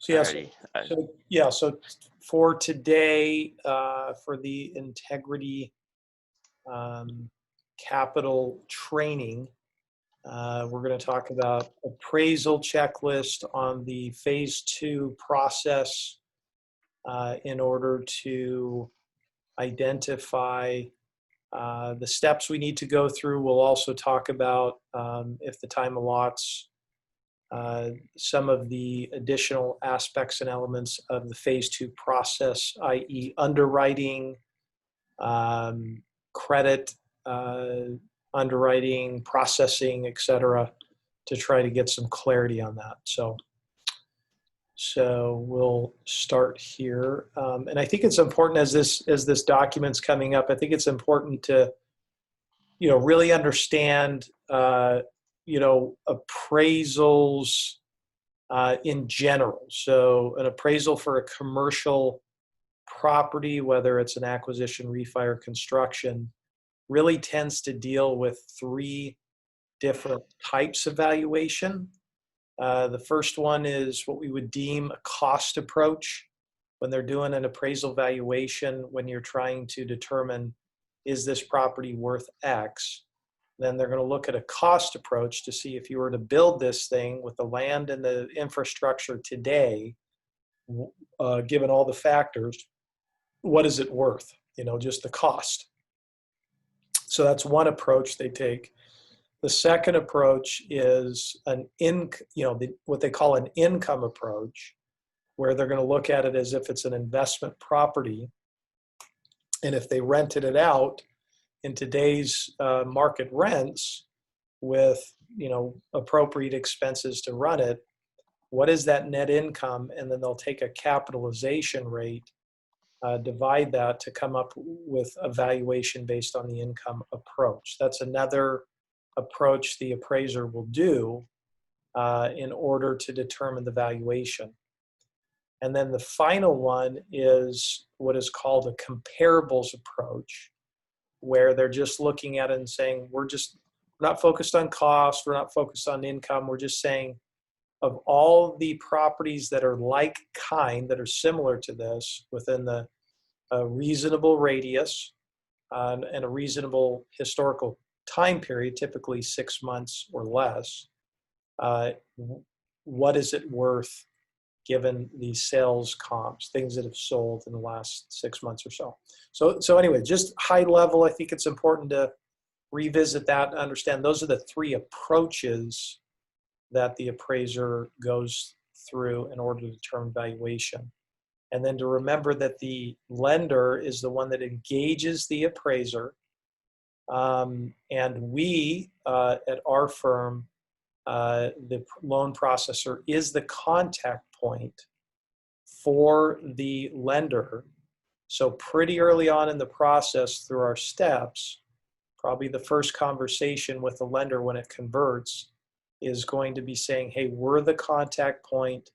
So yes, Alrighty. so for today, for the integrity capital training, we're going to talk about appraisal checklist on the phase 2 process in order to identify the steps we need to go through. We'll also talk about, if the time allots, some of the additional aspects and elements of the phase 2 process, i.e. underwriting, credit, underwriting, processing, etc., to try to get some clarity on that. So we'll start here. And I think it's important as this document's coming up, I think it's important to, really understand, appraisals in general. So an appraisal for a commercial property, whether it's an acquisition, refi, or construction, really tends to deal with 3 different types of valuation. The first one is what we would deem a cost approach. When they're doing an appraisal valuation, when you're trying to determine, is this property worth X? Then they're going to look at a cost approach to see if you were to build this thing with the land and the infrastructure today, given all the factors, what is it worth? Just the cost. So that's one approach they take. The second approach is what they call an income approach, where they're going to look at it as if it's an investment property. And if they rented it out in today's market rents with, appropriate expenses to run it, what is that net income? And then they'll take a capitalization rate, divide that to come up with a valuation based on the income approach. That's another approach the appraiser will do in order to determine the valuation. And then the final one is what is called a comparables approach, where they're just looking at it and saying, we're not focused on cost, we're not focused on income, we're just saying, of all the properties that are like kind, that are similar to this, within a reasonable radius and a reasonable historical time period, typically 6 months or less, what is it worth given the sales comps, things that have sold in the last 6 months or so. So anyway, just high level, I think it's important to revisit that and understand those are the 3 approaches that the appraiser goes through in order to determine valuation. And then to remember that the lender is the one that engages the appraiser. And we, at our firm, the loan processor is the contact point for the lender. So pretty early on in the process through our steps, probably the first conversation with the lender when it converts is going to be saying, hey, we're the contact point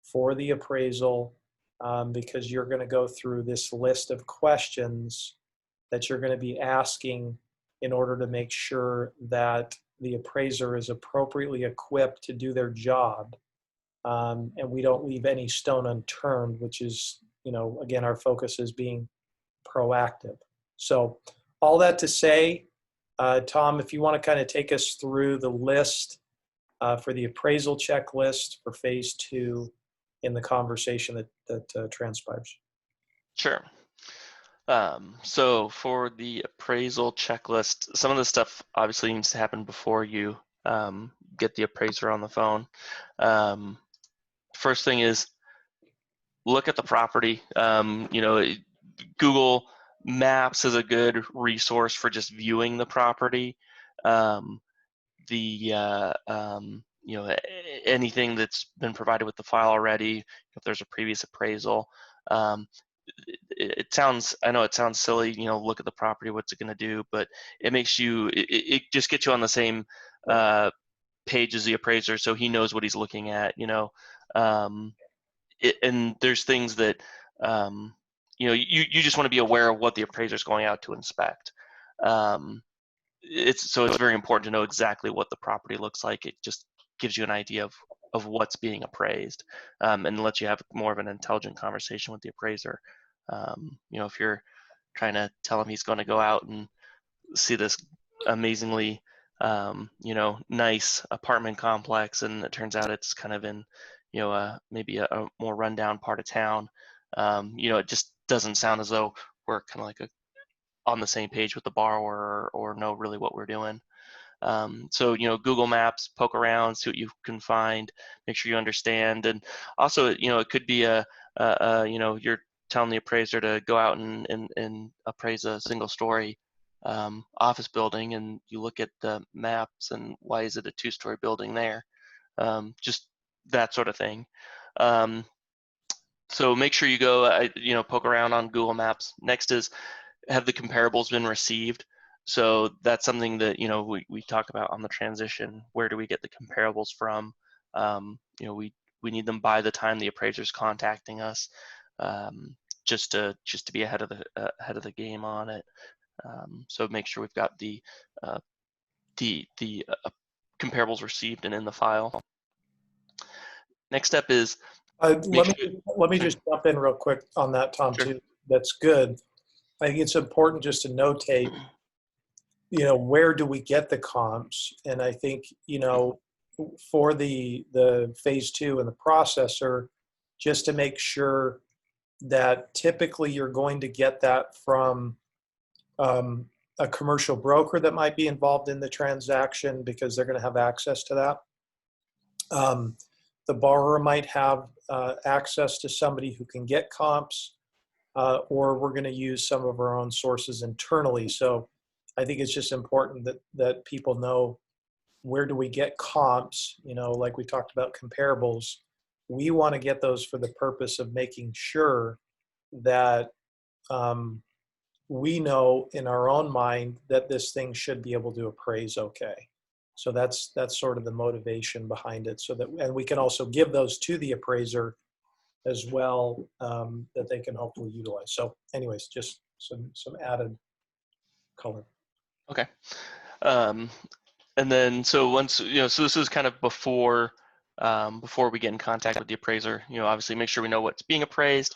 for the appraisal because you're going to go through this list of questions that you're going to be asking in order to make sure that the appraiser is appropriately equipped to do their job. And we don't leave any stone unturned, which is, again, our focus is being proactive. So all that to say, Tom, if you want to kind of take us through the list for the appraisal checklist for phase 2 in the conversation that transpires. Sure. So for the appraisal checklist, some of the stuff obviously needs to happen before you get the appraiser on the phone. First thing is look at the property. Google Maps is a good resource for just viewing the property. Anything that's been provided with the file already, if there's a previous appraisal. I know it sounds silly, look at the property, what's it going to do, but it makes you, it just gets you on the same page as the appraiser, so he knows what he's looking at, and there's things that, you just want to be aware of what the appraiser is going out to inspect. It's very important to know exactly what the property looks like. It just gives you an idea of of what's being appraised, and let you have more of an intelligent conversation with the appraiser. If you're trying to tell him he's going to go out and see this amazingly, nice apartment complex, and it turns out it's kind of in, maybe a more rundown part of town. It just doesn't sound as though we're kind of like on the same page with the borrower or know really what we're doing. So, Google Maps, poke around, see what you can find, make sure you understand. And also, it could be you're telling the appraiser to go out and appraise a single story office building, and you look at the maps and why is it a 2-story building there? Just that sort of thing. So make sure you go, poke around on Google Maps. Next is, have the comparables been received? So that's something that we talk about on the transition. Where do we get the comparables from? We need them by the time the appraiser's contacting us, just to be ahead of the game on it. So make sure we've got the comparables received and in the file. Next step is Let me just jump in real quick on that, Tom, Sure. too. That's good. I think it's important just to notate, where do we get the comps? And I think, for the phase 2 and the processor, just to make sure that typically you're going to get that from a commercial broker that might be involved in the transaction, because they're going to have access to that. The borrower might have access to somebody who can get comps, or we're going to use some of our own sources internally. So I think it's just important that people know, where do we get comps, like we talked about comparables. We want to get those for the purpose of making sure that we know in our own mind that this thing should be able to appraise okay. So that's sort of the motivation behind it. So that, and we can also give those to the appraiser as well, that they can hopefully utilize. So anyways, just some added color. Okay. And then, so once, so this is kind of before we get in contact with the appraiser, obviously make sure we know what's being appraised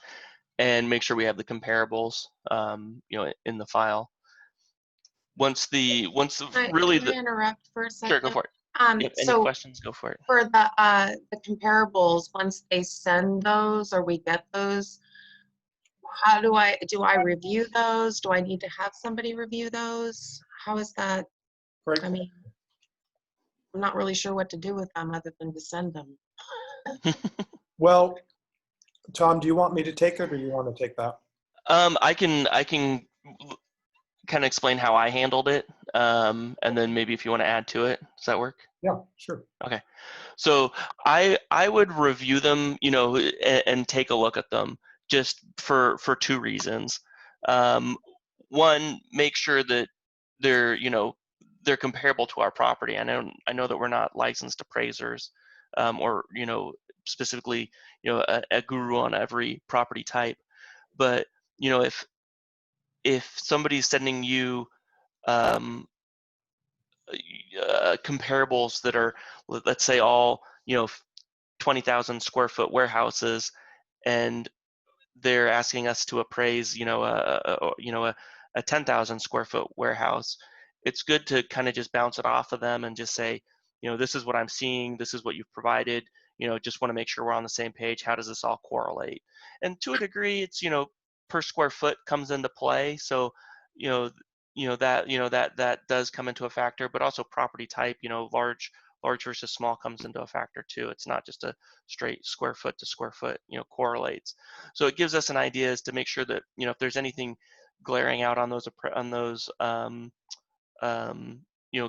and make sure we have the comparables, in the file. Once really Can I interrupt for a second? Sure, go for it. Yep, any So questions, go for it. for the comparables, once they send those or we get those, how do I review those? Do I need to have somebody review those? How is that? Great. I mean, I'm not really sure what to do with them other than to send them. Well, Tom, do you want me to take it, or you want to take that? I can kind of explain how I handled it, and then maybe if you want to add to it, does that work? Yeah, sure. Okay. So I would review them, and take a look at them, just for 2 reasons. One, make sure that they're they're comparable to our property. I know that we're not licensed appraisers, or specifically a guru on every property type, but if somebody's sending you comparables that are, let's say, all 20,000 square foot warehouses, and they're asking us to appraise a 10,000 square foot warehouse, it's good to kind of just bounce it off of them and just say, this is what I'm seeing, this is what you've provided, just want to make sure we're on the same page. How does this all correlate? And to a degree, it's per square foot comes into play. So that does come into a factor, but also property type, large versus small comes into a factor too. It's not just a straight square foot to square foot, correlates. So it gives us an idea as to make sure that if there's anything glaring out on those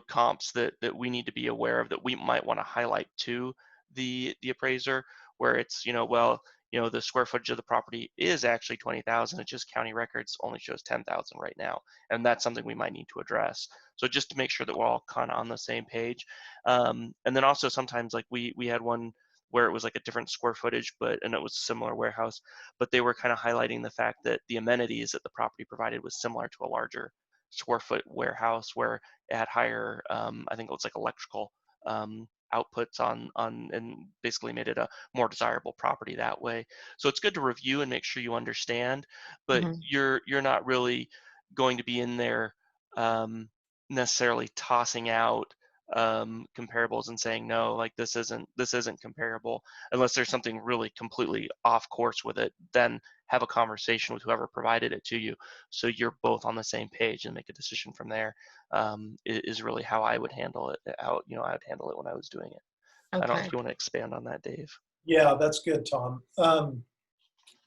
comps that we need to be aware of, that we might want to highlight to the appraiser, where it's the square footage of the property is actually 20,000. It just county records only shows 10,000 right now, and that's something we might need to address. So just to make sure that we're all kind of on the same page. And then also sometimes, like we had one where it was like a different square footage, and it was a similar warehouse, but they were kind of highlighting the fact that the amenities that the property provided was similar to a larger square foot warehouse, where it had higher, I think it was like electrical outputs on and basically made it a more desirable property that way. So it's good to review and make sure you understand, but Mhm. you're not really going to be in there necessarily tossing out comparables and saying no, like this isn't comparable, unless there's something really completely off course with it. Then have a conversation with whoever provided it to you, so you're both on the same page and make a decision from there. Is really how I would handle it. How I would handle it when I was doing it. I don't know if Okay. you want to expand on that, Dave. Yeah, that's good, Tom.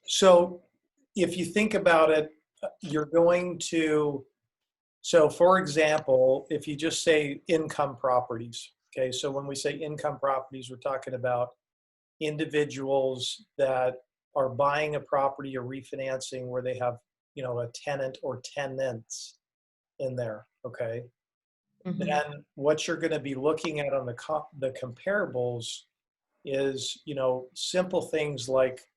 So if you think about it, you're going to, so for example, if you just say income properties, okay, so when we say income properties, we're talking about individuals that are buying a property or refinancing where they have, a tenant or tenants in there, okay? Mhm. Then what you're going to be looking at on the comparables is, simple things like,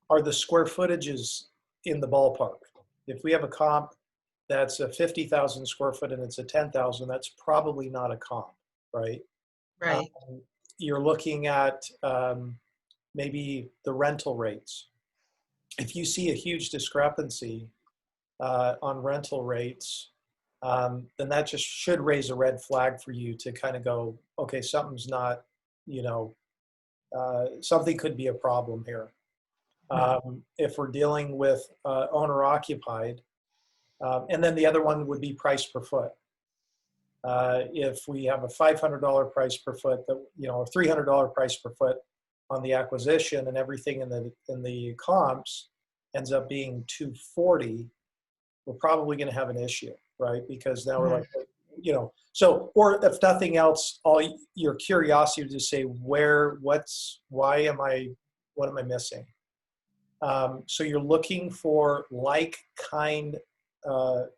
are the square footages in the ballpark? If we have a comp that's a 50,000 square foot and it's a 10,000, that's probably not a comp, right? Right. Um, you're looking at maybe the rental rates. If you see a huge discrepancy on rental rates, then that just should raise a red flag for you to kind of go, okay, something's not, something could be a problem here. If we're dealing with owner occupied, and then the other one would be price per foot. If we have a $500 price per foot, that a $300 price per foot on the acquisition, and everything in the comps ends up being 240, we're probably going to have an issue, right? Because now we're Mhm. like, so, or if nothing else, all your curiosity to say what am I missing? So you're looking for like kind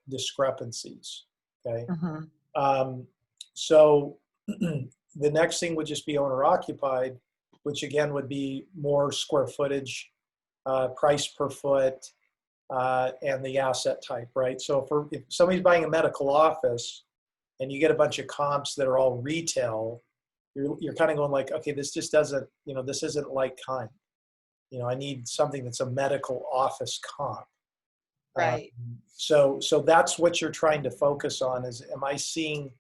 discrepancies, okay? Mhm. Um, so the next thing would just be owner occupied, which again would be more square footage, price per foot, and the asset type, right? So if somebody's buying a medical office and you get a bunch of comps that are all retail, you're kind of going like, okay, this just doesn't, this isn't like kind. I need something that's a medical office comp. Um, Right. so that's what you're trying to focus on is, am I seeing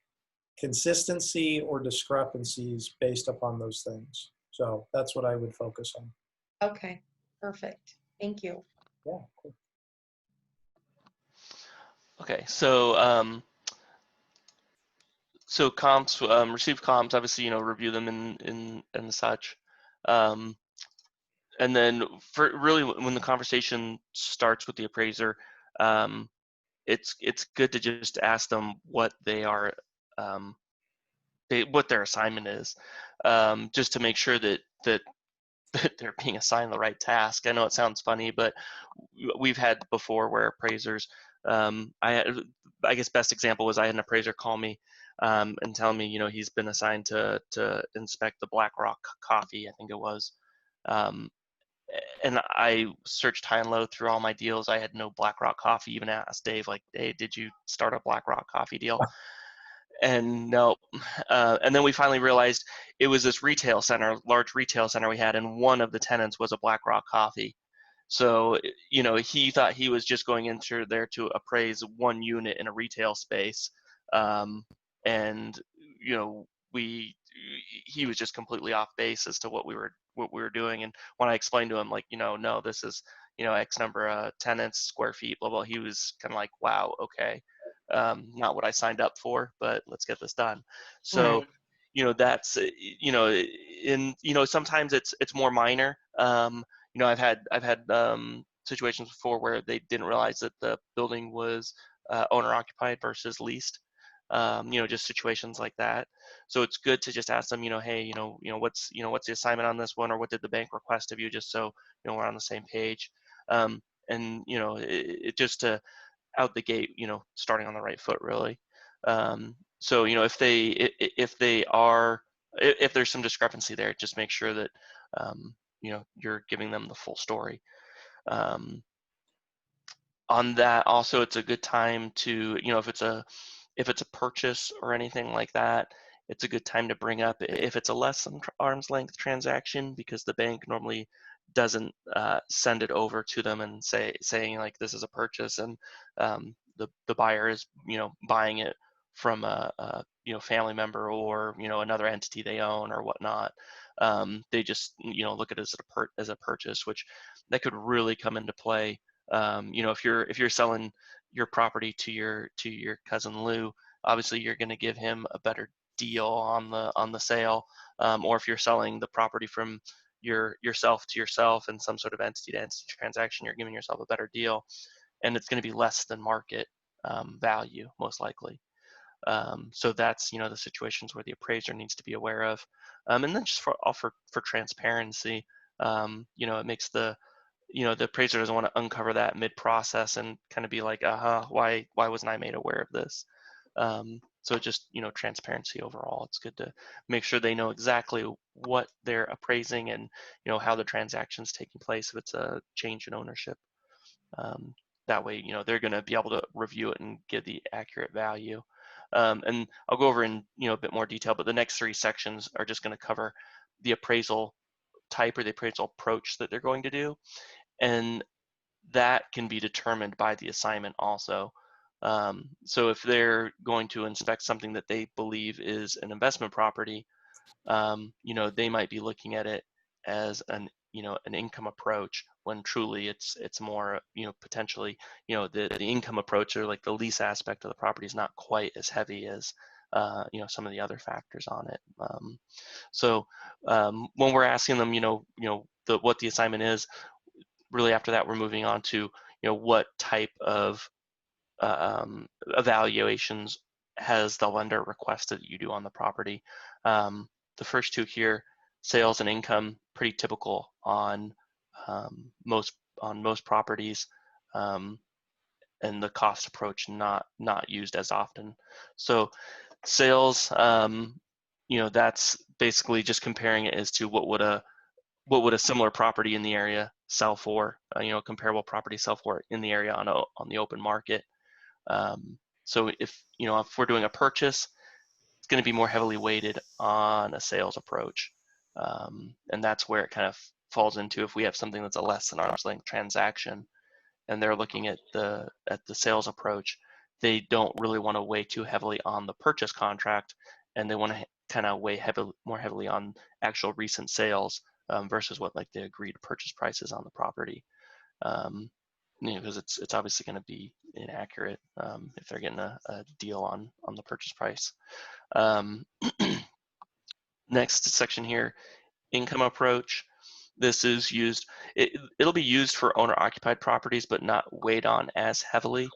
consistency or discrepancies based upon those things? So that's what I would focus on. Okay. Perfect. Thank you. Yeah, cool. Okay, so comps, receive comps, obviously, review them and such. Um, and then for really when the conversation starts with the appraiser, um, it's good to just ask them what they are, um, what their assignment is, just to make sure that that they're being assigned the right task. I know it sounds funny, but we've had before where appraisers, I guess best example was I had an appraiser call me and tell me, he's been assigned to inspect the Black Rock coffee, I think it was. Um, and I searched high and low through all my deals. I had no Black Rock coffee. Even asked Dave, like, hey, did you start a Black Rock coffee deal? And no. And then we finally realized it was this retail center, large retail center we had, and one of the tenants was a Black Rock coffee. So, he thought he was just going into there to appraise one unit in a retail space. And, we, he was just completely off base as to what we were doing. And when I explained to him, like, no, this is, X number of tenants, square feet, blah, blah, he was kind of like, wow, okay. Not what I signed up for, but let's get this done. So, Right. that's, sometimes it's more minor. I've had situations before where they didn't realize that the building was owner occupied versus leased. Just situations like that. So it's good to just ask them, hey, what's the assignment on this one, or what did the bank request of you, just so we're on the same page. And it just to out the gate, starting on the right foot, really. So if there's some discrepancy there, just make sure that you're giving them the full story. On that, also, it's a good time to, if it's a purchase or anything like that, it's a good time to bring up if it's a less than arm's length transaction, because the bank normally doesn't send it over to them and saying like this is a purchase, and the buyer is buying it from a family member or another entity they own or whatnot. They just look at it as a purchase, which that could really come into play. If you're selling your property to your cousin Lou, obviously you're going to give him a better deal on the sale, or if you're selling the property from yourself to yourself in some sort of entity to entity transaction, you're giving yourself a better deal, and it's going to be less than market value most likely. So that's the situations where the appraiser needs to be aware of, and then just for transparency, it makes the appraiser doesn't want to uncover that mid-process and kind of be like, why wasn't I made aware of this? So just transparency overall. It's good to make sure they know exactly what they're appraising and how the transaction's taking place if it's a change in ownership. That way they're going to be able to review it and give the accurate value. And I'll go over in a bit more detail, but the next 3 sections are just going to cover the appraisal type or the appraisal approach that they're going to do, and that can be determined by the assignment also. So if they're going to inspect something that they believe is an investment property, they might be looking at it as an income approach, when truly it's more potentially the income approach, or like the lease aspect of the property, is not quite as heavy as some of the other factors on it. So when we're asking them what the assignment is, really after that we're moving on to what type of evaluations has the lender requested that you do on the property. The first 2 here, sales and income, pretty typical on most properties, and the cost approach not used as often. So sales, that's basically just comparing it as to what would a similar property in the area sell for, comparable property sell for in the area on the open market. So if we're doing a purchase, it's going to be more heavily weighted on a sales approach, and that's where it kind of falls into, if we have something that's a less than arm's length transaction and they're looking at the sales approach, they don't really want to weigh too heavily on the purchase contract, and they want to kind of weigh more heavily on actual recent sales, versus what like the agreed purchase price is on the property. Because it's obviously going to be inaccurate if they're getting a deal on the purchase price. Next section here, income approach. This is used, it'll be used for owner-occupied properties, but not weighed on as heavily.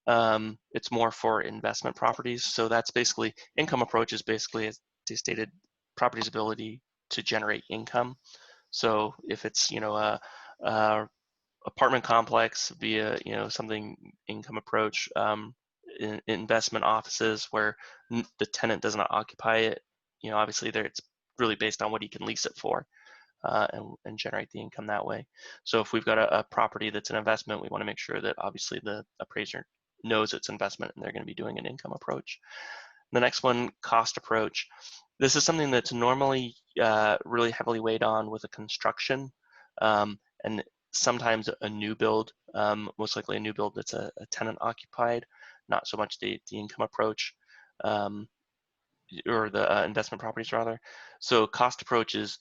It's more for investment properties. So that's basically, income approach is basically, as they stated, property's ability to generate income. So if it's a apartment complex via something income approach, investment offices where the tenant does not occupy it, obviously there it's really based on what he can lease it for, and generate the income that way. So if we've got a property that's an investment, we want to make sure that obviously the appraiser knows it's investment and they're going to be doing an income approach. The next one, cost approach. This is something that's normally really heavily weighed on with a construction, and sometimes a new build, most likely a new build that's a tenant occupied, not so much the income approach, or the investment properties rather. So cost approach is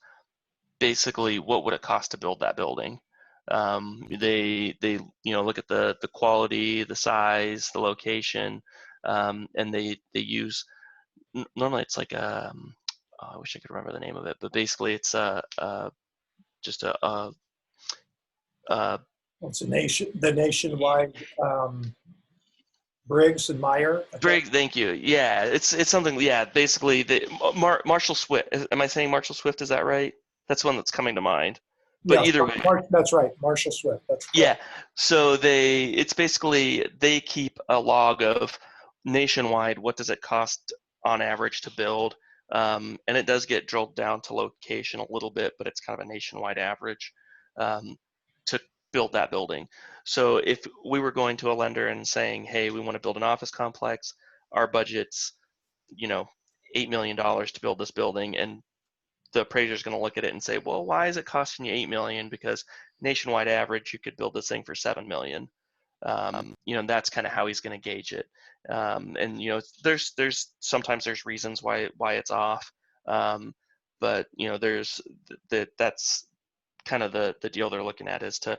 basically, what would it cost to build that building? They look at the quality, the size, the location, and they use, normally it's like I wish I could remember the name of it, but basically it's just a It's the nationwide Briggs and Meyer. Briggs, thank you. Yeah, it's something. Yeah, basically the Marshall Swift. Am I saying Marshall Swift? Is that right? That's one that's coming to mind. But Yeah, either way, that's right, Marshall Swift. That's correct. yeah. So it's basically, they keep a log of nationwide, what does it cost on average to build, and it does get drilled down to location a little bit, but it's kind of a nationwide average to build that building. So if we were going to a lender and saying, hey, we want to build an office complex, our budget's $8 million to build this building, and the appraiser is going to look at it and say, well, why is it costing you $8 million? Because nationwide average, you could build this thing for $7 million. And that's kind of how he's going to gauge it. And there's sometimes there's reasons why it's off, but that's kind of the deal they're looking at as to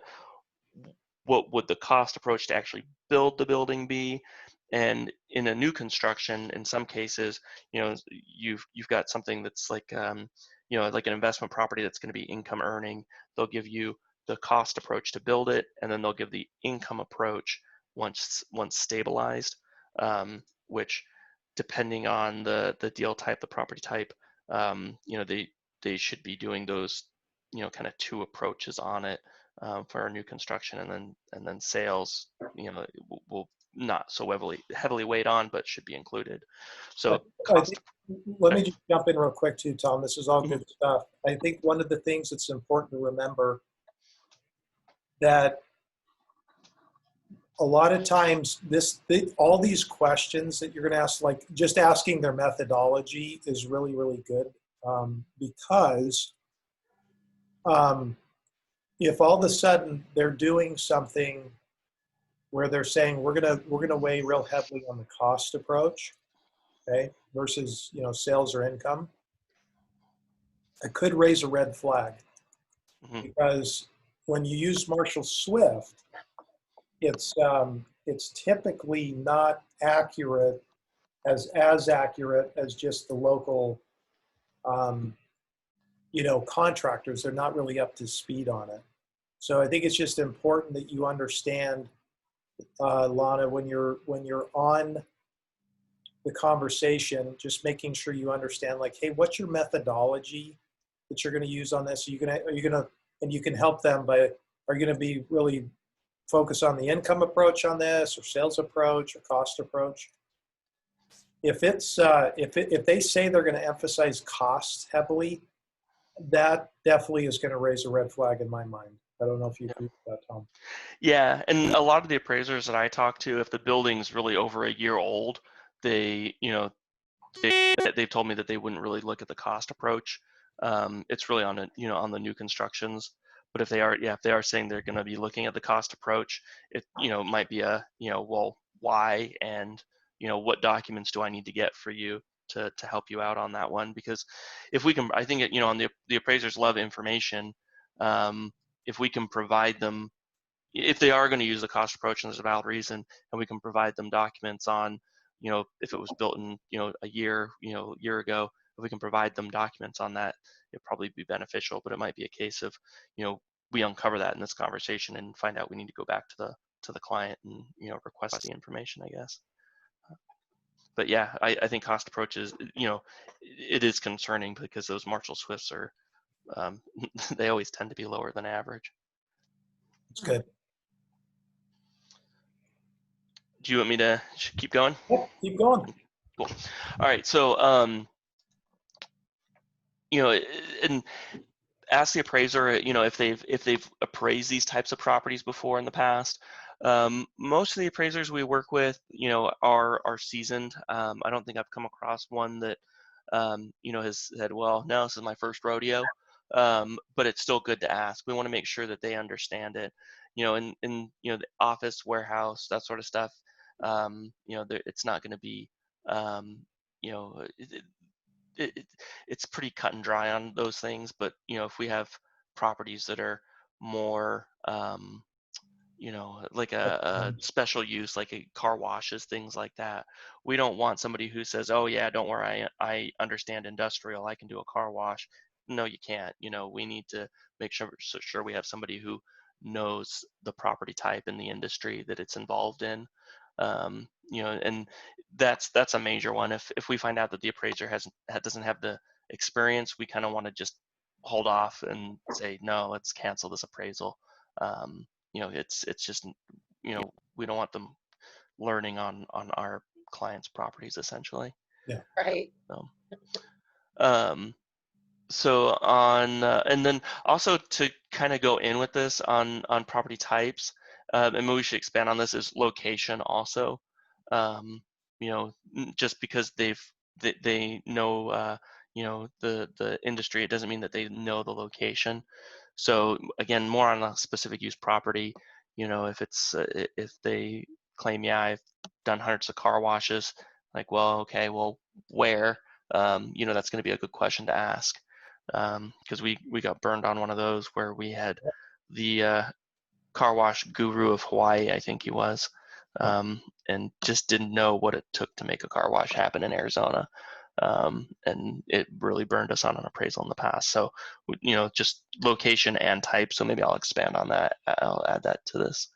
what would the cost approach to actually build the building be. And in a new construction, in some cases, you've got something that's like like an investment property that's going to be income earning. They'll give you the cost approach to build it, and then they'll give the income approach once stabilized, which depending on the deal type, the property type, they should be doing those kind of two approaches on it for our new construction, and then sales will not so heavily weighed on, but should be included. So cost. Let me just jump in real quick too, Tom. This is all Mhm. good stuff. I think one of the things that's important to remember that a lot of times all these questions that you're going to ask, like just asking their methodology is really, really good, because if all of a sudden they're doing something where they're saying we're gonna weigh real heavily on the cost approach, okay, versus sales or income, it could raise a red flag, because when you use Marshall Swift, it's typically not accurate as accurate as just the local contractors. They're not really up to speed on it. So I think it's just important that you understand, Lana, when you're on the conversation, just making sure you understand, like, hey, what's your methodology that you're going to use on this? And you can help them by, are you going to be really focused on the income approach on this, or sales approach, or cost approach? If it's if they say they're going to emphasize costs heavily, that definitely is going to raise a red flag in my mind. I don't know if you agree with that, Tom. Yeah, and a lot of the appraisers that I talk to, if the building's really over a year old, they've told me that they wouldn't really look at the cost approach. It's really on on the new constructions. But if they are saying they're going to be looking at the cost approach, it might be well, why, and what documents do I need to get for you to help you out on that one? Because if we can, I think on the appraisers love information. If we can provide them, if they are going to use the cost approach and there's a valid reason, and we can provide them documents on, if it was built in, a year ago, if we can provide them documents on that, it'd probably be beneficial. But it might be a case of, we uncover that in this conversation and find out we need to go back to the client and, request the information, I guess. But yeah, I think cost approaches, it is concerning because those Marshall Swifts are, they always tend to be lower than average. It's good. Do you want me to keep going? Yep, keep going. Cool. All right. So, and ask the appraiser, if they've appraised these types of properties before in the past. Most of the appraisers we work with, are seasoned. I don't think I've come across one that, has said, well, no, this is my first rodeo. But it's still good to ask. We want to make sure that they understand it. In the office, warehouse, that sort of stuff. It's not going to be, it's pretty cut and dry on those things. But if we have properties that are more, like a special use, like a car washes, things like that, we don't want somebody who says, oh yeah, don't worry, I understand industrial, I can do a car wash. No, you can't. We need to make sure we have somebody who knows the property type and the industry that it's involved in. And that's a major one. If we find out that the appraiser doesn't have the experience, we kind of want to just hold off and say, no, let's cancel this appraisal. It's just, we don't want them learning on our clients' properties, essentially. Yeah. Right. So on, and then also to kind of go in with this on property types, and maybe we should expand on this, is location also. Just because they've they know, the industry. It doesn't mean that they know the location. So again, more on a specific use property, if it's if they claim, yeah, I've done hundreds of car washes, like, well, okay, well, where? That's going to be a good question to ask, because we got burned on one of those where we had the car wash guru of Hawaii, I think he was, and just didn't know what it took to make a car wash happen in Arizona. And it really burned us on an appraisal in the past. So, just location and type. So maybe I'll expand on that. I'll add that to this.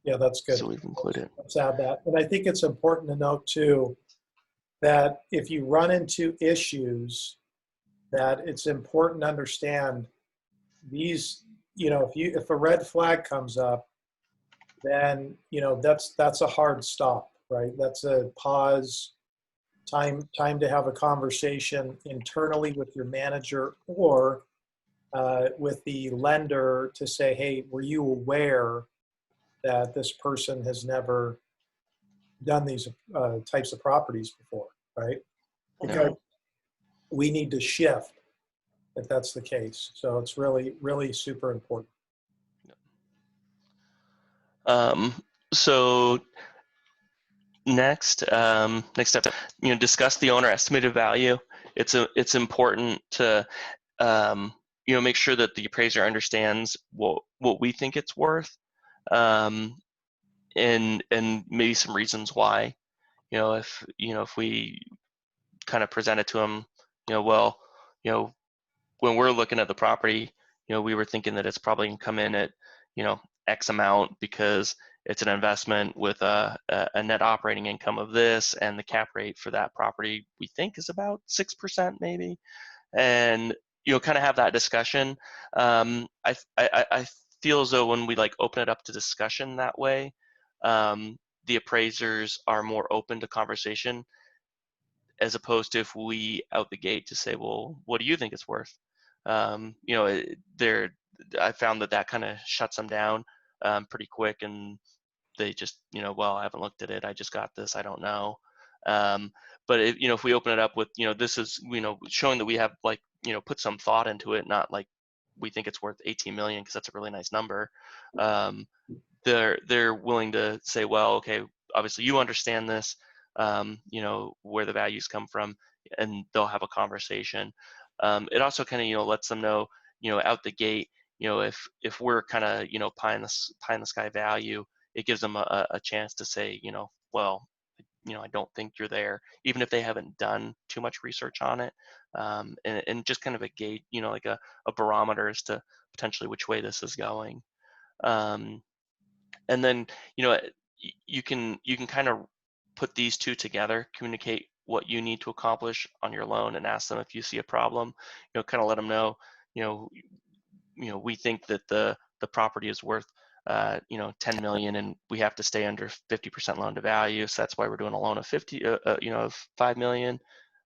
Yeah, that's good. So we've included. Let's add that. And I think it's important to note too, that if you run into issues, that it's important to understand these, if a red flag comes up, then, that's a hard stop, right? That's a pause, time to have a conversation internally with your manager or with the lender to say, hey, were you aware that this person has never done these types of properties before, right? Because we need to shift if that's the case. So it's really, really super important. So next step, discuss the owner estimated value. It's important to make sure that the appraiser understands what we think it's worth, and maybe some reasons why. If we kind of present it to them, when we're looking at the property, we were thinking that it's probably going to come in at X amount because it's an investment with a net operating income of this, and the cap rate for that property we think is about 6% maybe, and kind of have that discussion. I feel as though when we open it up to discussion that way, the appraisers are more open to conversation, as opposed to if we out the gate to say, well, what do you think it's worth? I found that kind of shuts them down pretty quick, and they just, well, I haven't looked at it, I just got this, I don't know. But if we open it up with, this is, showing that we have put some thought into it, not like we think it's worth 18 million because that's a really nice number. They're willing to say, well, okay, obviously you understand this, where the values come from, and they'll have a conversation. It also kind of, lets them know, out the gate, if we're kind of, pie in the sky value, it gives them a chance to say, well, I don't think you're there, even if they haven't done too much research on it, and just kind of a gauge, like a barometer as to potentially which way this is going. And then, you can kind of put these two together, communicate what you need to accomplish on your loan, and ask them if you see a problem. Kind of let them know, we think that the property is worth 10 million, and we have to stay under 50% loan to value. So that's why we're doing a loan of 5 million.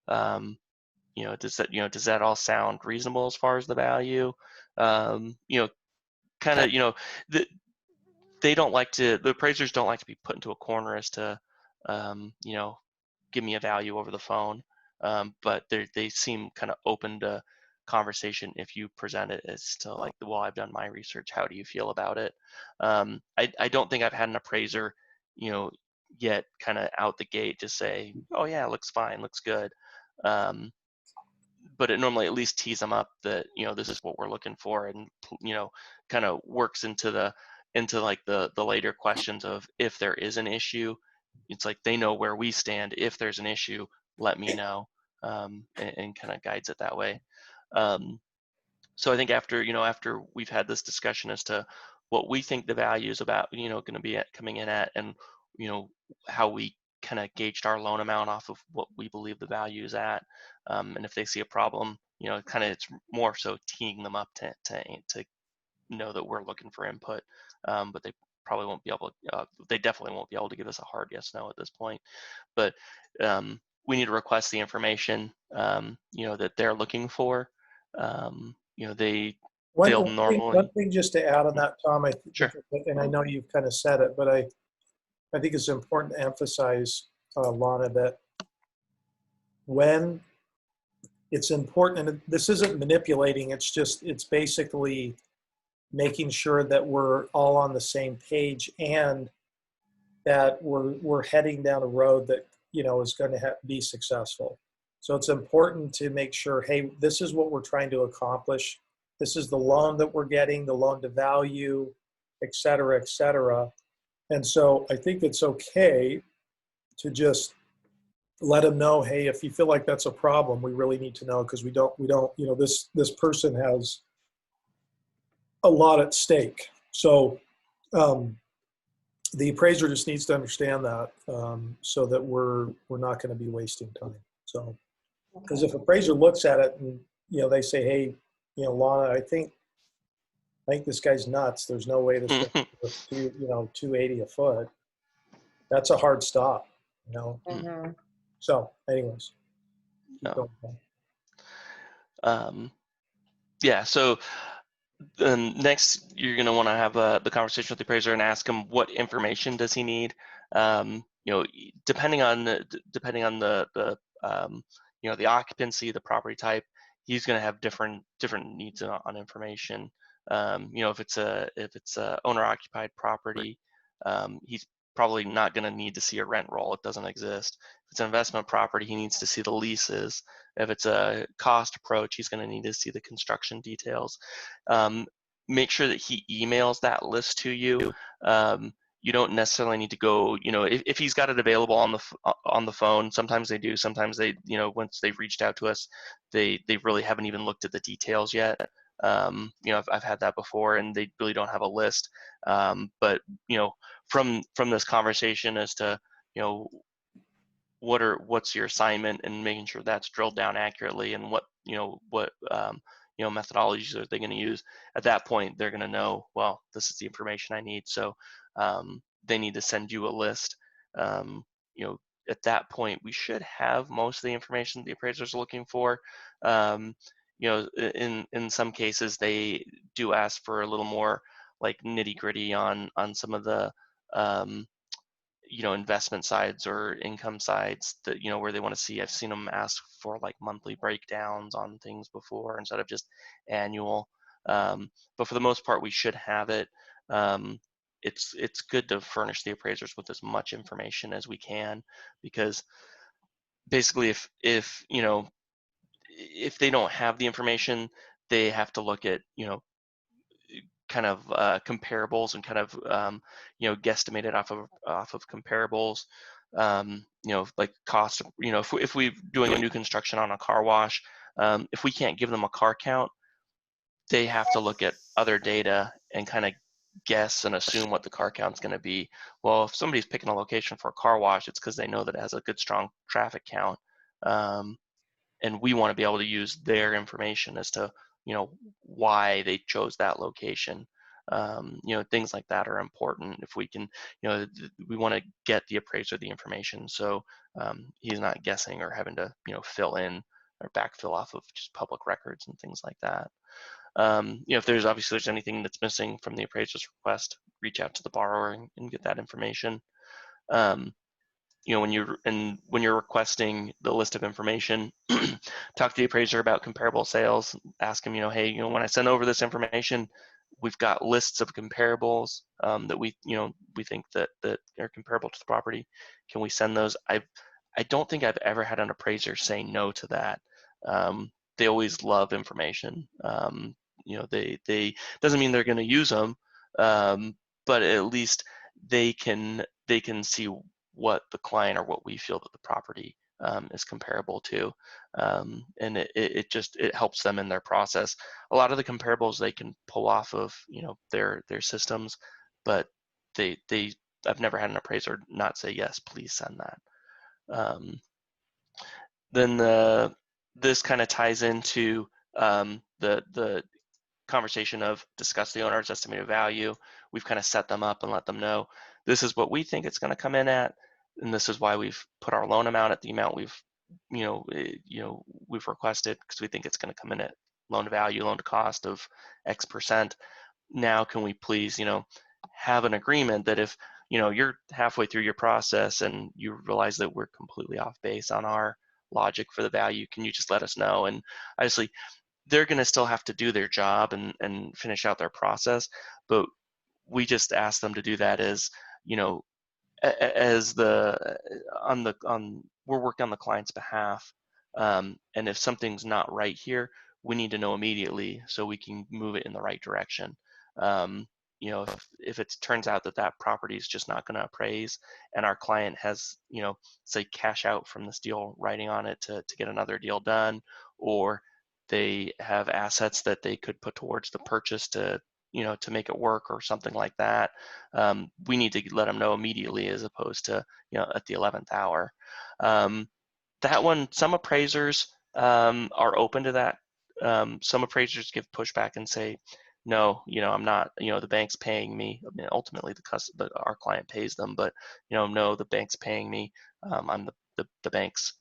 Does that all sound reasonable as far as the value? Kind of, the appraisers don't like to be put into a corner as to, give me a value over the phone. But they seem kind of open to conversation if you present it as to well, I've done my research, how do you feel about it? I don't think I've had an appraiser, yet kind of out the gate just say, oh yeah, looks fine, looks good. But it normally at least tees them up that, this is what we're looking for, and, kind of works into the later questions of if there is an issue. It's like they know where we stand. If there's an issue, let me know, and kind of guides it that way. So I think after we've had this discussion as to what we think the value is about, going to be coming in at, and how we kind of gauged our loan amount off of what we believe the value is at, and if they see a problem, kind of it's more so teeing them up to know that we're looking for input, but they probably won't be able to, they definitely won't be able to give us a hard yes no at this point. But we need to request the information that they're looking for. They'll normally. One thing just to add on that, Tom, Sure. and I know you've kind of said it, but I think it's important to emphasize, Lana, that when it's important, and this isn't manipulating, it's basically making sure that we're all on the same page and that we're heading down a road that, is going to be successful. So it's important to make sure, hey, this is what we're trying to accomplish. This is the loan that we're getting, the loan to value, et cetera, et cetera. And so I think it's okay to just let them know, hey, if you feel like that's a problem, we really need to know, because we don't, this person has a lot at stake. So the appraiser just needs to understand that, so that we're not going to be wasting time. So, because if appraiser looks at it and, they say, hey, Lana, I think this guy's nuts. There's no way this guy's worth 280 a foot. That's a hard stop, Mm-hmm. So anyways. No. Yeah. So next, you're going to want to have the conversation with the appraiser and ask him what information does he need. Depending on the the occupancy, the property type, he's going to have different needs on information. If it's a owner occupied property, he's probably not going to need to see a rent roll. It doesn't exist. If it's an investment property, he needs to see the leases. If it's a cost approach, he's going to need to see the construction details. Make sure that he emails that list to you. You don't necessarily need to go, if he's got it available on the phone. Sometimes they do. Sometimes they, once they've reached out to us, they really haven't even looked at the details yet. I've had that before, and they really don't have a list. But from this conversation as to what's your assignment, and making sure that's drilled down accurately, and what methodologies are they going to use. At that point, they're going to know, well, this is the information I need. So they need to send you a list. At that point, we should have most of the information the appraisers are looking for. In some cases, they do ask for a little more like nitty gritty on some of the investment sides or income sides that, where they want to see. I've seen them ask for like monthly breakdowns on things before instead of just annual. But for the most part, we should have it. It's good to furnish the appraisers with as much information as we can, because basically if they don't have the information, they have to look at, kind of comparables, and kind of guesstimated off of comparables. Like cost. If we're doing a new construction on a car wash, if we can't give them a car count, they have to look at other data and kind of guess and assume what the car count's going to be. Well, if somebody's picking a location for a car wash, it's because they know that it has a good, strong traffic count. And we want to be able to use their information as to, why they chose that location. Things like that are important. If we can, we want to get the appraiser the information, so he's not guessing or having to, fill in or backfill off of just public records and things like that. If there's anything that's missing from the appraiser's request, reach out to the borrower and get that information. When you're requesting the list of information, talk to the appraiser about comparable sales. Ask him, hey, when I send over this information, we've got lists of comparables that we think that are comparable to the property. Can we send those? I don't think I've ever had an appraiser say no to that. They always love information. They doesn't mean they're going to use them, but at least they can see what the client or what we feel that the property is comparable to, and it helps them in their process. A lot of the comparables they can pull off of their systems, but I've never had an appraiser not say yes, please send that. Then this kind of ties into the conversation of discuss the owner's estimated value. We've kind of set them up and let them know this is what we think it's going to come in at, and this is why we've put our loan amount at the amount we've requested, because we think it's going to come in at loan to value, loan to cost of X percent. Now can we please have an agreement that if you're halfway through your process and you realize that we're completely off base on our logic for the value. Can you just let us know? And obviously, they're going to still have to do their job and finish out their process, but we just ask them to do that as, you know, as the on we're working on the client's behalf, and if something's not right here, we need to know immediately so we can move it in the right direction. You know, if it turns out that that property is just not going to appraise, and our client has, you know, say cash out from this deal writing on it to get another deal done, or they have assets that they could put towards the purchase to, you know, to make it work or something like that, we need to let them know immediately as opposed to, you know, at the 11th hour. That one, some appraisers are open to that. Some appraisers give pushback and say, no, you know, I'm not, you know, the bank's paying me. I mean, ultimately our client pays them, but, you know, no, the bank's paying me. I'm the bank's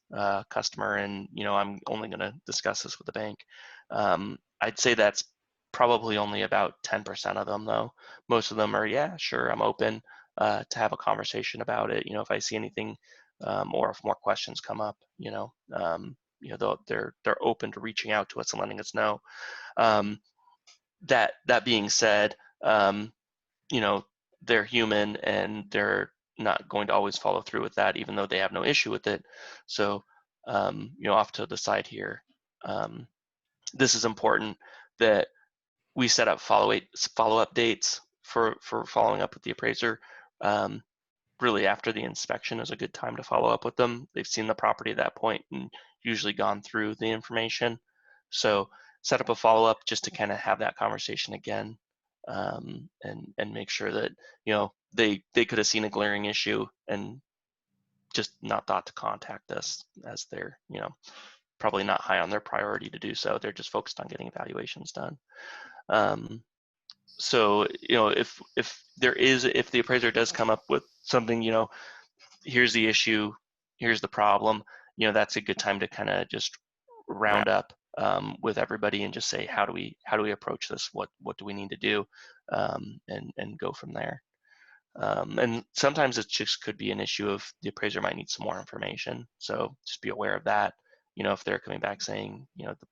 customer, and, you know, I'm only going to discuss this with the bank. I'd say that's probably only about 10% of them, though. Most of them are, yeah, sure, I'm open to have a conversation about it. You know, if I see anything, or if more questions come up, you know, they're open to reaching out to us and letting us know. That being said, you know, they're human and they're not going to always follow through with that, even though they have no issue with it. So, you know, off to the side here, this is important that we set up follow-up dates for following up with the appraiser. Really after the inspection is a good time to follow up with them. They've seen the property at that point and usually gone through the information. So set up a follow-up just to kind of have that conversation again, and make sure that, you know, they could have seen a glaring issue and just not thought to contact us, as they're, you know, probably not high on their priority to do so. They're just focused on getting evaluations done. So, you know, if the appraiser does come up with something, you know, here's the issue, here's the problem, you know, that's a good time to kind of just round up with everybody and just say, how do we approach this? What do we need to do? And go from there. And sometimes it just could be an issue of the appraiser might need some more information. So just be aware of that. You know, if they're coming back saying, you know, the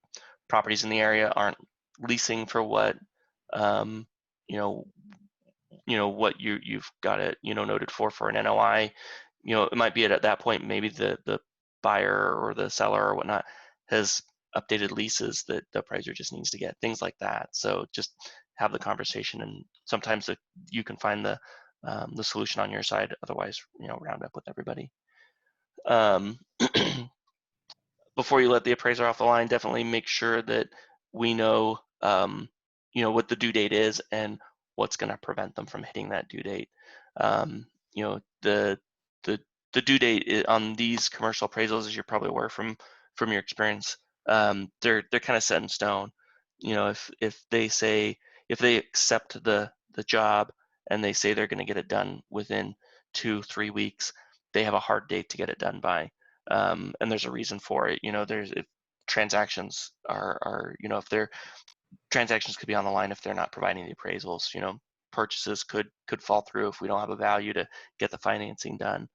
properties in the area aren't leasing for what, you know what you've got it, you know, noted for an NOI, you know, it might be at that point maybe the buyer or the seller or whatnot has updated leases that the appraiser just needs to get, things like that. So just have the conversation, and sometimes you can find the solution on your side. Otherwise, you know, round up with everybody. Before you let the appraiser off the line, definitely make sure that we know, you know, what the due date is and what's going to prevent them from hitting that due date. You know, the due date on these commercial appraisals, as you're probably aware from your experience, they're kind of set in stone. You know, if they accept the job and they say they're going to get it done within 2-3 weeks, they have a hard date to get it done by. And there's a reason for it. You know, if transactions are, you know, if their transactions could be on the line if they're not providing the appraisals. You know, purchases could fall through if we don't have a value to get the financing done.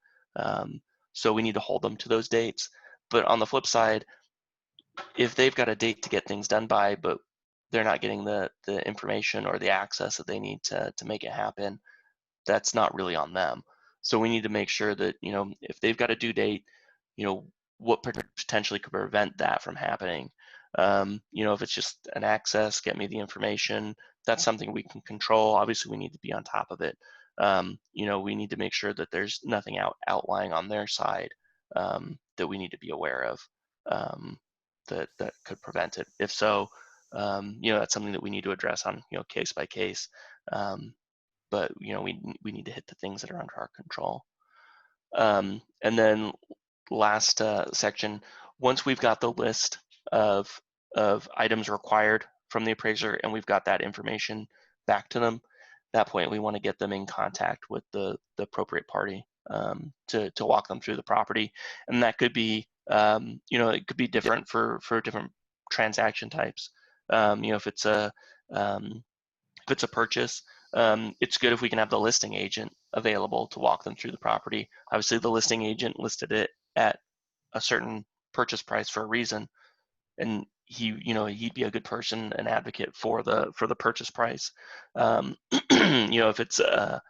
So we need to hold them to those dates. But on the flip side, if they've got a date to get things done by, but they're not getting the information or the access that they need to make it happen, that's not really on them. So we need to make sure that, you know, if they've got a due date, you know, what potentially could prevent that from happening. You know, if it's just an access, get me the information, that's something we can control. Obviously, we need to be on top of it. You know, we need to make sure that there's nothing outlying on their side that we need to be aware of that could prevent it. If so, you know, that's something that we need to address on, you know, case by case. But, you know, we need to hit the things that are under our control. And then last section, once we've got the list of items required from the appraiser and we've got that information back to them, at that point we want to get them in contact with the appropriate party to walk them through the property. And that could be, you know, it could be different for different transaction types. You know, if it's a purchase, it's good if we can have the listing agent available to walk them through the property. Obviously, the listing agent listed it at a certain purchase price for a reason, and he'd be a good person, an advocate for the purchase price. If it's a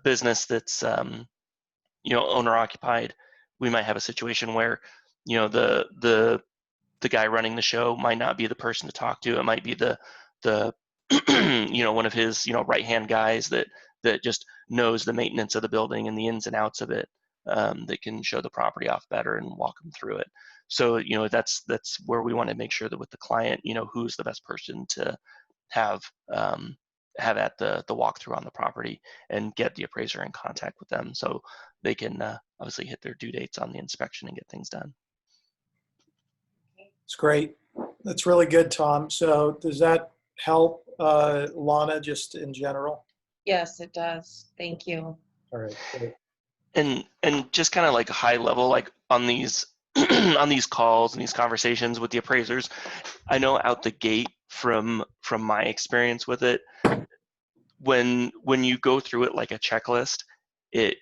business that's owner occupied, we might have a situation where the guy running the show might not be the person to talk to. It might be the one of his right hand guys that just knows the maintenance of the building and the ins and outs of it, that can show the property off better and walk them through it. So that's where we want to make sure that with the client, who's the best person to have at the walkthrough on the property, and get the appraiser in contact with them so they can obviously hit their due dates on the inspection and get things done. It's great. That's really good, Tom. So does that help, Lana, just in general? Yes, it does. Thank you. All right. Great. And just kind of like high level, like on these on these calls and these conversations with the appraisers, I know out the gate from my experience with it, when you go through it like a checklist, it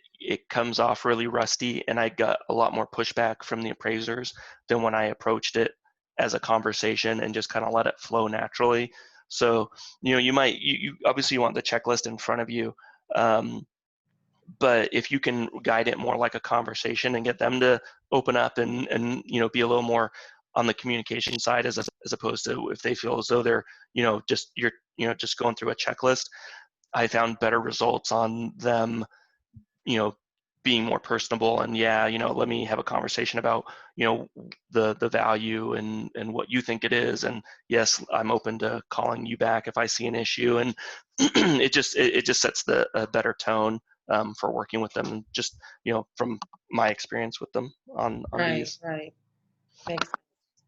comes off really rusty, and I got a lot more pushback from the appraisers than when I approached it as a conversation and just kind of let it flow naturally. So you might obviously you want the checklist in front of you, but if you can guide it more like a conversation and get them to open up and be a little more on the communication side, as opposed to if they feel as though they're just going through a checklist, I found better results on them being more personable and let me have a conversation about the value and what you think it is, and yes, I'm open to calling you back if I see an issue, and it just sets a better tone for working with them, just from my experience with them on these. Right.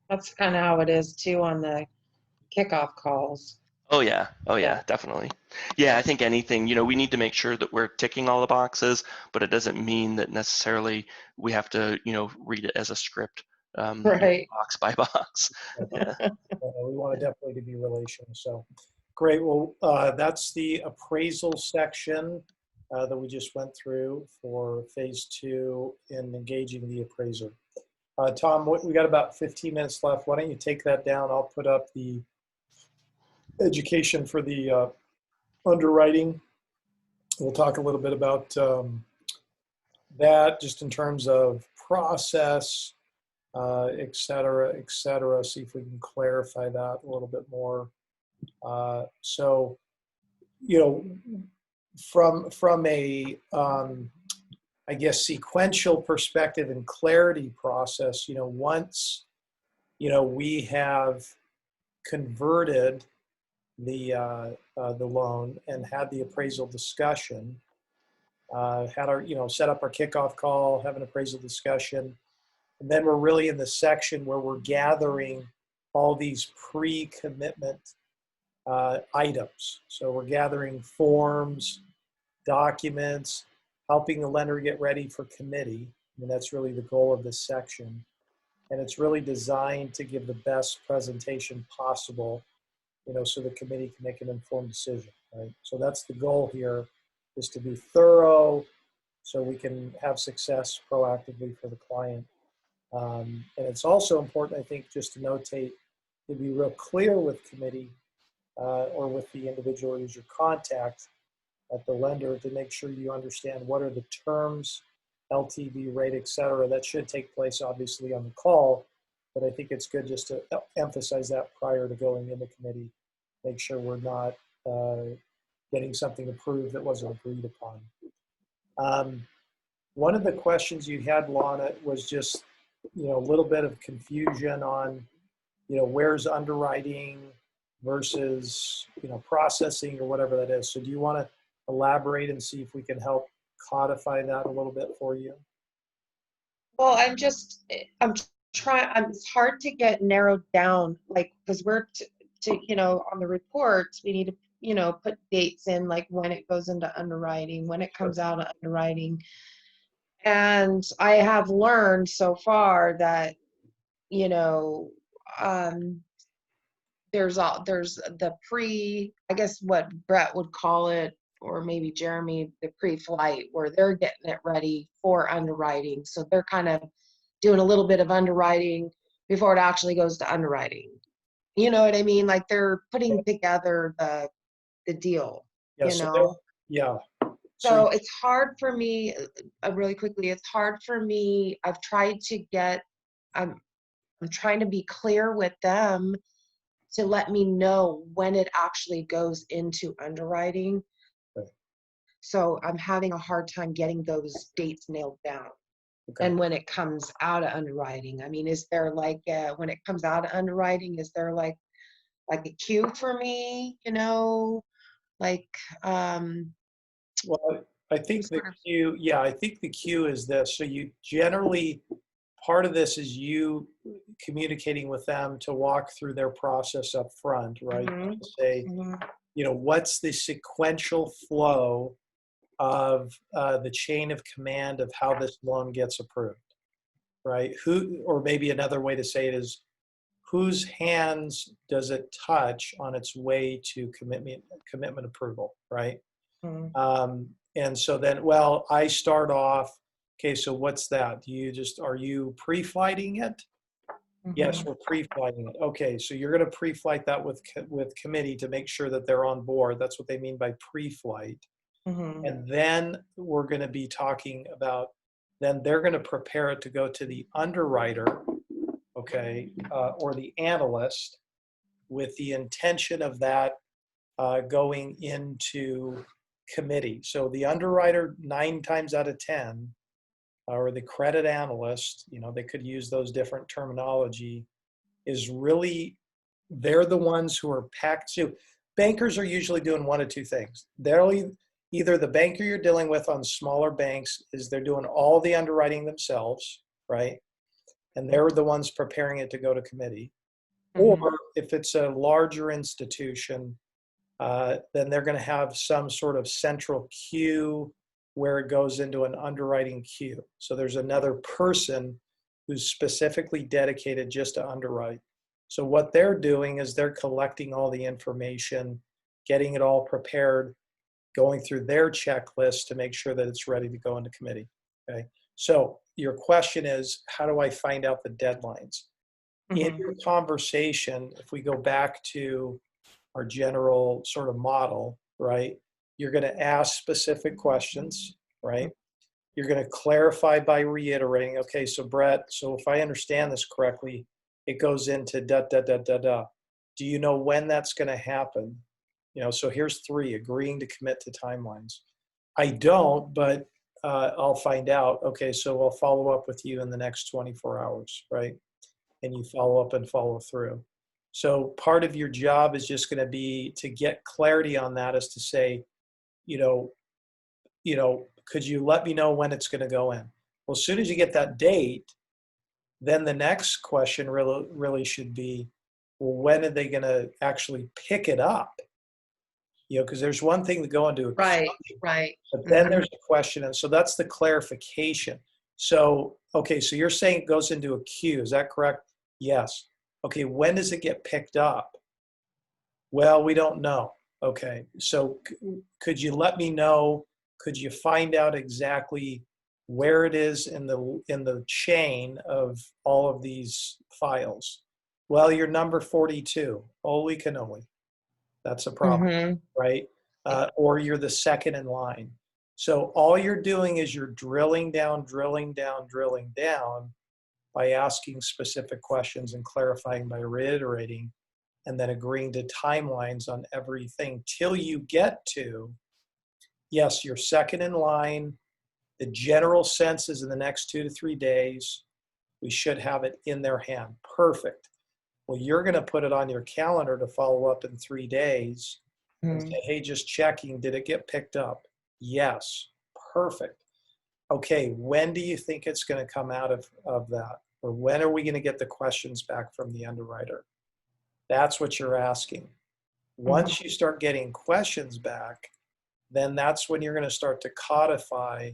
That's kind of how it is too on the kickoff calls. Oh yeah, definitely. Yeah, I think anything, we need to make sure that we're ticking all the boxes, but it doesn't mean that necessarily we have to, read it as a script, Right. box by box. Yeah. We want to definitely to be relational. So great. Well, that's the appraisal section that we just went through for phase 2 in engaging the appraiser. Tom, we got about 15 minutes left. Why don't you take that down? I'll put up the education for the underwriting. We'll talk a little bit about that just in terms of process, et cetera, see if we can clarify that a little bit more. So, from a, I guess, sequential perspective and clarity process, once, we have converted the loan and had the appraisal discussion, had our, set up our kickoff call, have an appraisal discussion, and then we're really in the section where we're gathering all these pre-commitment items. So we're gathering forms, documents, helping the lender get ready for committee. And that's really the goal of this section. And it's really designed to give the best presentation possible, so the committee can make an informed decision, right? So that's the goal here, is to be thorough so we can have success proactively for the client. And it's also important, I think, just to notate, to be real clear with committee or with the individual who's your contact at the lender, to make sure you understand what are the terms, LTV rate, et cetera. That should take place obviously on the call, but I think it's good just to emphasize that prior to going into committee. Make sure we're not getting something approved that wasn't agreed upon. One of the questions you had, Lana, was just, a little bit of confusion on, where's underwriting versus, processing or whatever that is. So do you want to elaborate and see if we can help codify that a little bit for you? Well, I'm trying, it's hard to get narrowed down, like, because we're on the reports, we need to, put dates in, like when it goes into underwriting, when it comes out of underwriting. And I have learned so far that, there's the I guess what Brett would call it, or maybe Jeremy, the pre-flight, where they're getting it ready for underwriting. So they're kind of doing a little bit of underwriting before it actually goes to underwriting. You know what I mean? Like they're putting together the deal, Yeah. you know? Yeah. So it's hard for me, really quickly, it's hard for me. I've tried to get, I'm, I'm trying to be clear with them to let me know when it actually goes into underwriting. Right. So I'm having a hard time getting those dates nailed down. Okay. And when it comes out of underwriting, I mean, is there like, when it comes out of underwriting, is there like a queue for me, you know, like, Well, I think the sort of, queue, yeah, I think the queue is this. So you generally, part of this is you communicating with them to walk through their process up front, right? mhm, To say, mhm, what's the sequential flow of the chain of command of how this loan gets approved, right? Or maybe another way to say it is, whose hands does it touch on its way to commitment approval, right? mhm, And so then, well, I start off, okay, so what's that? Are you pre-flighting it? Yes, mhm, we're pre-flighting it. Okay, so you're going to pre-flight that with committee to make sure that they're on board. That's what they mean by pre-flight. mhm, And then we're going to be talking about, then they're going to prepare it to go to the underwriter, okay, or the analyst, with the intention of that going into committee. So the underwriter, 9 times out of 10, or the credit analyst, they could use those different terminology, is really, they're the ones who are packed. So bankers are usually doing one of two things. Either the banker you're dealing with on smaller banks is they're doing all the underwriting themselves, right? And they're the ones preparing it to go to committee. Or mhm. if it's a larger institution, then they're going to have some sort of central queue where it goes into an underwriting queue. So there's another person who's specifically dedicated just to underwrite. So what they're doing is they're collecting all the information, getting it all prepared, going through their checklist to make sure that it's ready to go into committee. Okay. So your question is, how do I find out the deadlines? In Mhm. your conversation, if we go back to our general sort of model, right? You're going to ask specific questions, right? You're going to clarify by reiterating, okay, so Brett, so if I understand this correctly, it goes into da, da, da, da, da. Do you know when that's going to happen? So here's 3, agreeing to commit to timelines. I don't, but I'll find out. Okay, so I'll follow up with you in the next 24 hours, right? And you follow up and follow through. So part of your job is just going to be to get clarity on that, is to say, you know, could you let me know when it's going to go in? Well, as soon as you get that date, then the next question really should be, well, when are they going to actually pick it up? Because there's one thing to go into a Right, queue, right. but then Mhm. there's a question. And so that's the clarification. So, okay, so you're saying it goes into a queue. Is that correct? Yes. Okay, when does it get picked up? Well, we don't know. Okay, so could you let me know? Could you find out exactly where it is in the chain of all of these files? Well, you're number 42. Holy cannoli. That's a problem, Mhm. right? Or you're the second in line. So all you're doing is you're drilling down, drilling down, drilling down by asking specific questions and clarifying by reiterating, and then agreeing to timelines on everything till you get to, yes, you're second in line. The general sense is in the next 2 to 3 days, we should have it in their hand. Perfect. Well, you're going to put it on your calendar to follow up in 3 days and Mhm. say, hey, just checking, did it get picked up? Yes. Perfect. Okay, when do you think it's going to come out of that? Or when are we going to get the questions back from the underwriter? That's what you're asking. Mhm. Once you start getting questions back, then that's when you're going to start to codify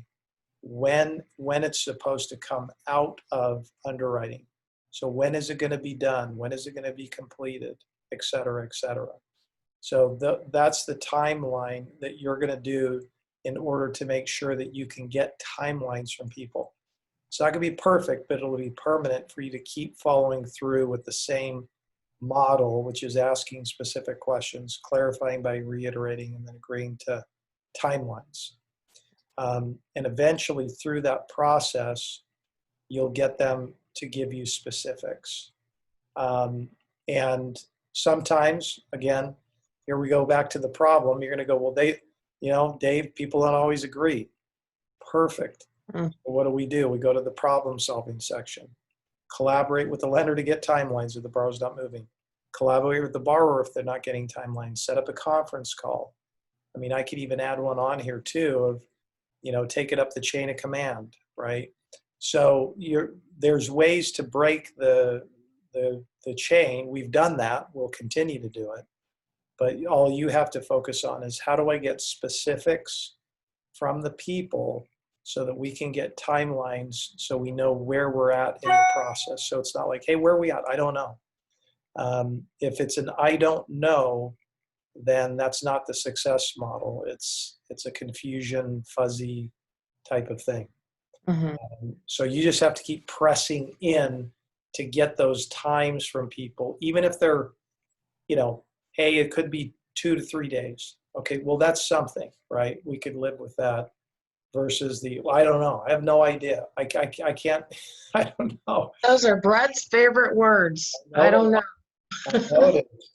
when it's supposed to come out of underwriting. So when is it going to be done? When is it going to be completed? Et cetera, et cetera. So that's the timeline that you're going to do in order to make sure that you can get timelines from people. It's not going to be perfect, but it'll be permanent for you to keep following through with the same model, which is asking specific questions, clarifying by reiterating, and then agreeing to timelines. And eventually through that process, you'll get them to give you specifics. And sometimes, again, here we go back to the problem. You're going to go, well, Dave, people don't always agree. Perfect. Mm. What do? We go to the problem solving section. Collaborate with the lender to get timelines if the borrower's not moving. Collaborate with the borrower if they're not getting timelines. Set up a conference call. I mean, I could even add one on here too of, take it up the chain of command, right? So there's ways to break the chain. We've done that. We'll continue to do it. But all you have to focus on is how do I get specifics from the people so that we can get timelines so we know where we're at in the process. So it's not like, hey, where are we at? I don't know. If it's an I don't know, then that's not the success model. It's a confusion, fuzzy type of thing. Mhm. So you just have to keep pressing in to get those times from people, even if they're, hey, it could be 2 to 3 days. Okay, well, that's something, right? We could live with that versus I don't know. I have no idea. I can't, I don't know. Those are Brett's favorite words. I don't know. I know it is.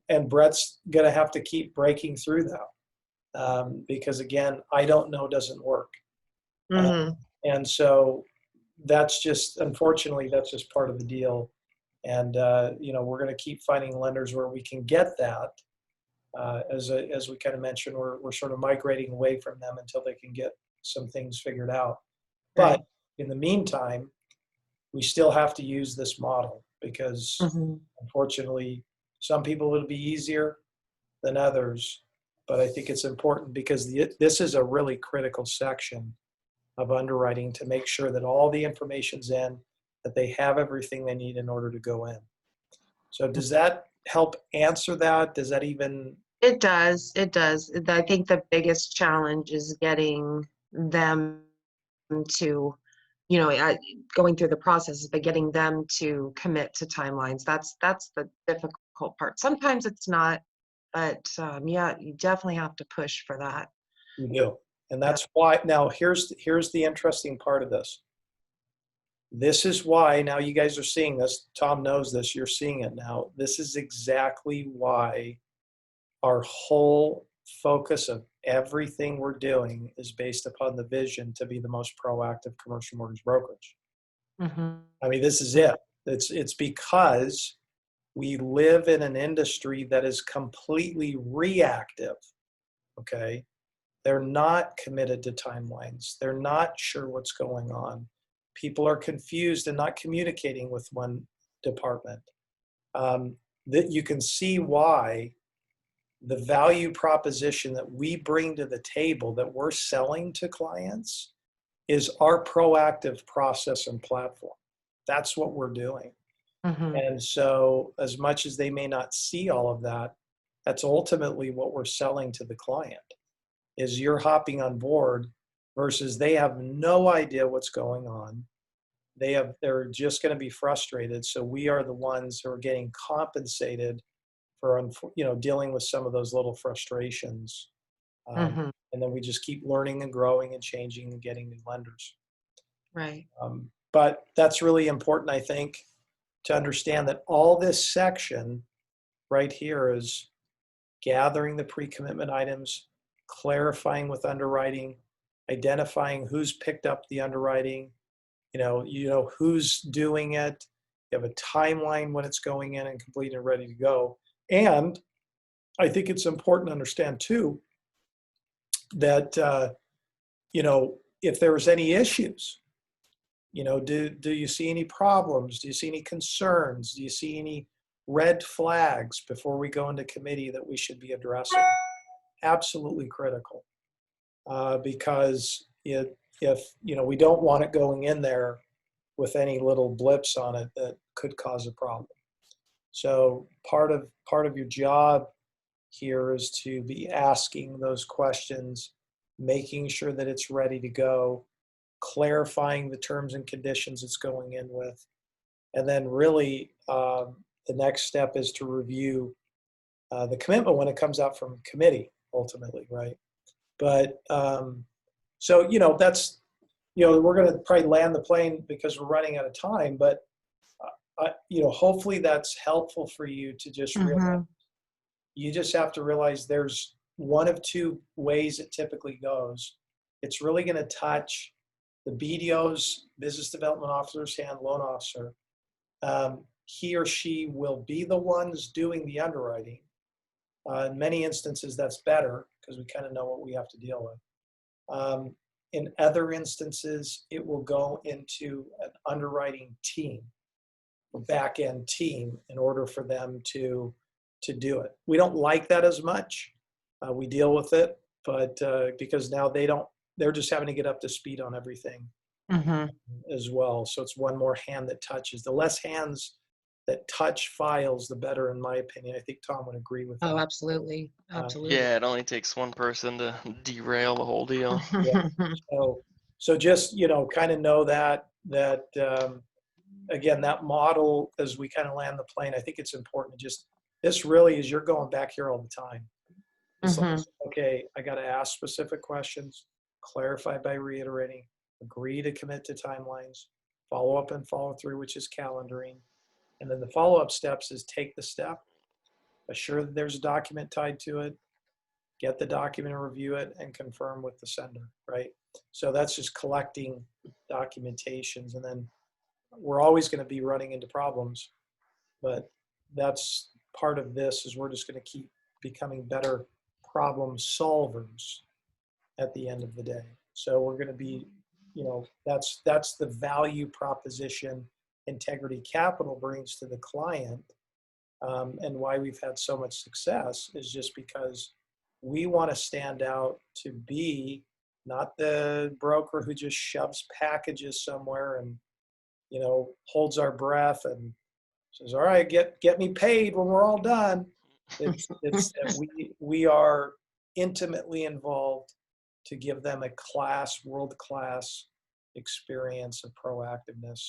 And Brett's going to have to keep breaking through that because, again, I don't know doesn't work. Mhm. And so unfortunately, that's just part of the deal. And, we're going to keep finding lenders where we can get that. As we kind of mentioned, we're sort of migrating away from them until they can get some things figured out. Right. But in the meantime, we still have to use this model because Mhm. unfortunately, some people it'll be easier than others. But I think it's important because this is a really critical section of underwriting to make sure that all the information's in, that they have everything they need in order to go in. So does that help answer that? Does that even? It does. It does. I think the biggest challenge is getting them to, going through the process, but getting them to commit to timelines. That's the difficult part. Sometimes it's not, but yeah, you definitely have to push for that. You do. And that's why, now here's the interesting part of this. This is why, now you guys are seeing this, Tom knows this, you're seeing it now. This is exactly why our whole focus of everything we're doing is based upon the vision to be the most proactive commercial mortgage brokerage. Mhm. I mean, this is it. It's because we live in an industry that is completely reactive, okay? They're not committed to timelines. They're not sure what's going on. People are confused and not communicating with one department. That you can see why the value proposition that we bring to the table that we're selling to clients is our proactive process and platform. That's what we're doing. Mhm. And so as much as they may not see all of that, that's ultimately what we're selling to the client is you're hopping on board versus they have no idea what's going on. They're just going to be frustrated. So we are the ones who are getting compensated for, dealing with some of those little frustrations. Mhm. And then we just keep learning and growing and changing and getting new lenders. Right. But that's really important, I think, to understand that all this section right here is gathering the pre-commitment items, clarifying with underwriting, identifying who's picked up the underwriting, who's doing it. You have a timeline when it's going in and complete and ready to go. And I think it's important to understand too that if there's any issues, do you see any problems? Do you see any concerns? Do you see any red flags before we go into committee that we should be addressing? Absolutely critical, because if we don't want it going in there with any little blips on it that could cause a problem. So part of your job here is to be asking those questions, making sure that it's ready to go, clarifying the terms and conditions it's going in with. And then really the next step is to review the commitment when it comes out from committee ultimately, right? But so, that's, we're going to probably land the plane because we're running out of time, but hopefully that's helpful for you to just realize. You just have to realize there's one of two ways it typically goes. It's really going to touch the BDO's, business development officer's hand, loan officer. He or she will be the ones doing the underwriting. In many instances, that's better because we kind of know what we have to deal with. In other instances, it will go into an underwriting team, a back-end team, in order for them to do it. We don't like that as much. We deal with it, but because now they're just having to get up to speed on everything as well. So it's one more hand that touches. The less hands that touch files, the better, in my opinion. I think Tom would agree with that. Oh, absolutely. Absolutely. Yeah, it only takes one person to derail the whole deal. So just, kind of know that again, that model, as we kind of land the plane, I think it's important to just, this really is, you're going back here all the time. It's like, okay, I got to ask specific questions, clarify by reiterating, agree to commit to timelines, follow up and follow through, which is calendaring. And then the follow-up steps is take the step, assure that there's a document tied to it, get the document and review it, and confirm with the sender, right? So that's just collecting documentations. And then we're always going to be running into problems, but that's part of this, is we're just going to keep becoming better problem solvers at the end of the day. So we're going to be, that's the value proposition Integrity Capital brings to the client, and why we've had so much success is just because we want to stand out to be not the broker who just shoves packages somewhere and holds our breath and says, all right, get me paid when we're all done. It's that we are intimately involved to give them a world-class experience of proactiveness.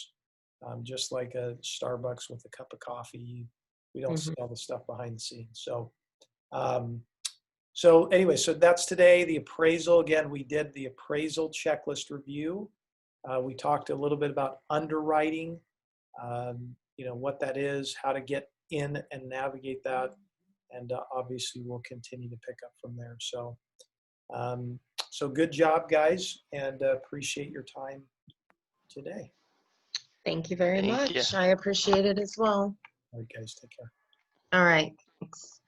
Just like a Starbucks with a cup of coffee, we don't see all the stuff behind the scenes. So anyway, so that's today. The appraisal, again, we did the appraisal checklist review. We talked a little bit about underwriting, what that is, how to get in and navigate that. And obviously we'll continue to pick up from there. So, so good job, guys, and appreciate your time today. Thank you very Thank much. you. I appreciate it as well. All right, guys, take care. All right. Thanks.